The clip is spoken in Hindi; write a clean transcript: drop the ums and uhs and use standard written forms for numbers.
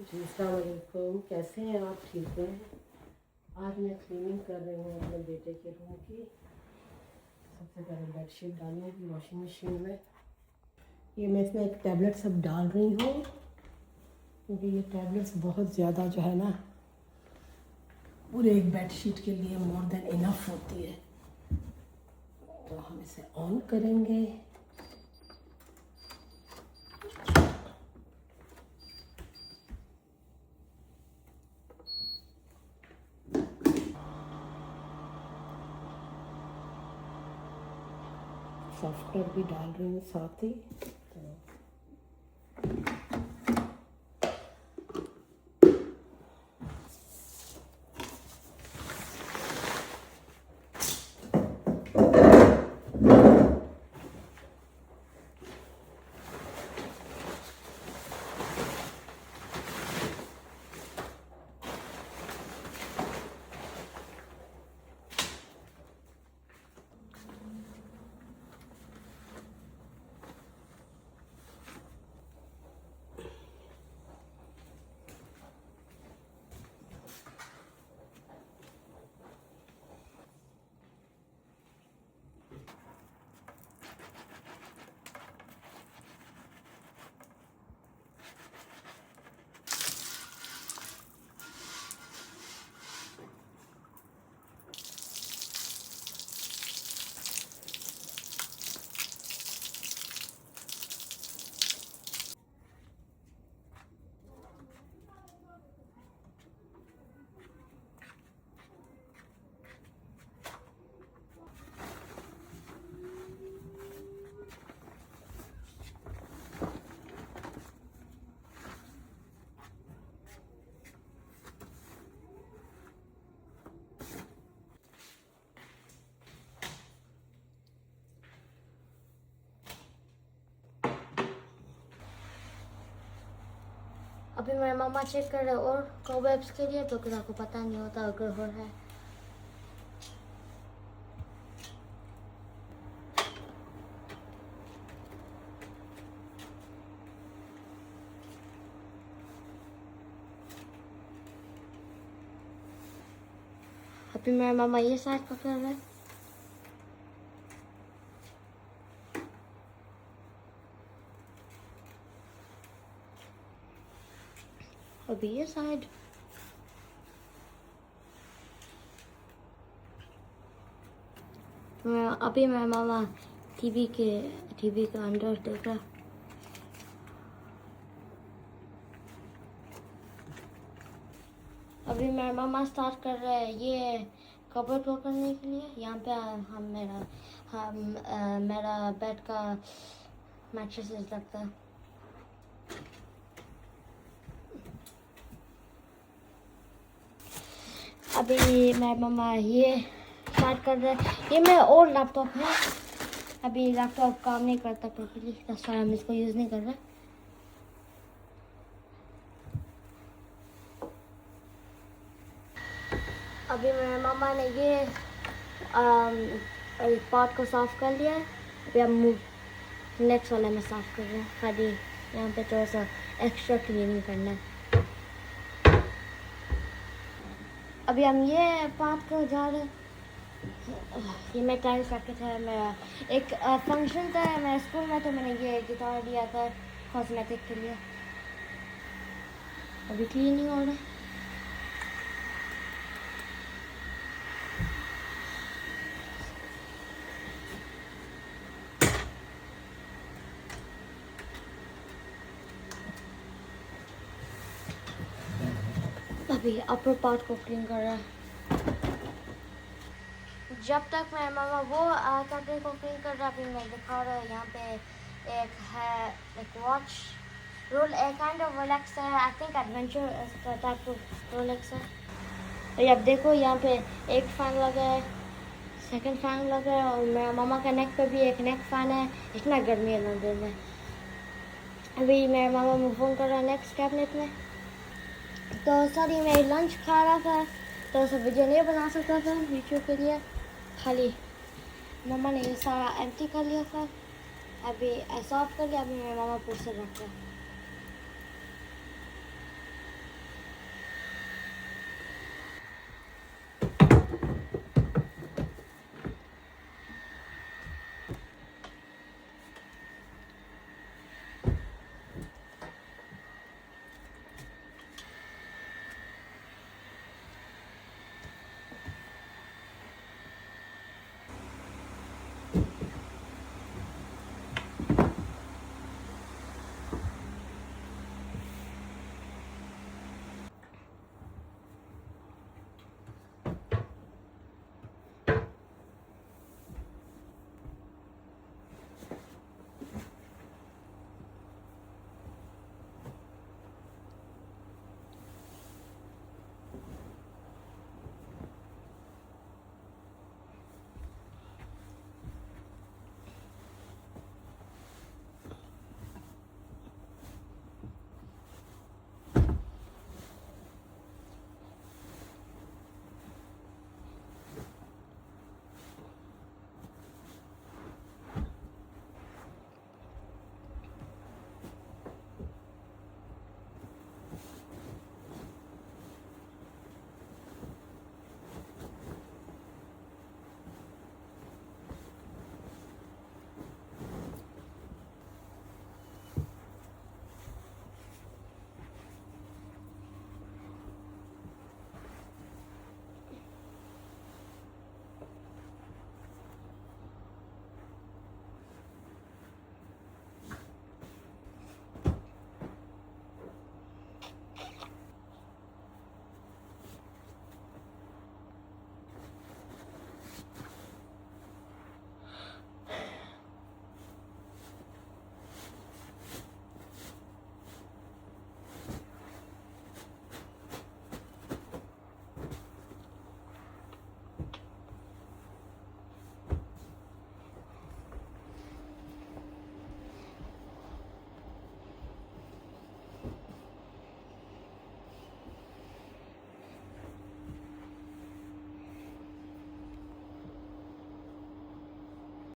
जी अस्सलाम वालेकुम, कैसे हैं आप? ठीक हैं? आज मैं क्लीनिंग कर रही हूँ अपने बेटे के रूम की। सबसे पहले बेडशीट डालूँगी वॉशिंग मशीन में। ये मैं इसमें एक टैबलेट सब डाल रही हूँ क्योंकि ये टैबलेट्स बहुत ज़्यादा जो है ना पूरे एक बेडशीट के लिए मोर देन इनफ होती है। तो हम इसे ऑन करेंगे। सॉफ्टवेयर भी डाल रही हूँ साथ ही। अभी मेरे मामा चेक कर रहे और कोवेब्स के लिए, तो किसी को पता नहीं होता अगर हो रहा है। अभी मेरे मामा ये साइड का कर रहे हैं। अभी ये साइड। अभी मेरा मामा टीवी के अंदर देख रहा है। अभी मेरा मामा स्टार्ट कर रहे हैं ये कबर्ड को करने के लिए। यहाँ पे मेरा बेड का मैट्रेस लगता है। अभी मेरा मामा ये स्टार्ट कर रहे हैं। ये मेरा और लैपटॉप है। अभी लैपटॉप काम नहीं करता प्रॉपर्ली, that's why हम इसको यूज़ नहीं कर रहे। अभी मेरे मामा ने ये पार्ट को साफ कर लिया है। अभी हम नेक्स्ट वाले में साफ कर रहे हैं। खाली यहाँ पे थोड़ा सा एक्स्ट्रा क्लीनिंग करना है। अभी हम ये पार्ट को जा रहे हैं। ये मैं टाइम पैकेट है मेरा। एक फंक्शन था मेरे स्कूल में, तो मैंने ये गिटार लिया था कॉस्मेटिक के लिए। अभी क्लीनिंग हो रहा है। अभी अपर पार्ट को क्लीन कर रहा है। जब तक मेरा मामा वो कपड़े को क्लीन कर रहा है, अभी मैं दिखा रहा हूँ। यहाँ पे एक है एक वॉच रोल, एक काइंड ऑफ रोलेक्स है। I think adventure type of Rolex है। तो अब देखो यहाँ पे एक फैन लगा है, सेकंड फैन लगा है, और मेरा मामा का नेक पे भी एक नेक फैन है। इतना गर्मी है लंदन में। अभी मेरा मामा में फ़ोन कर रहा है नेक्स्ट कैबिनेट में। तो सॉरी, मैं लंच खा रहा था तो सब वीडियो नहीं बना सकता था यूट्यूब के लिए। खाली मामा ने ये सारा एम्प्टी कर लिया था। अभी साफ कर लिया। अभी मेरा मामा पूछ रखा है।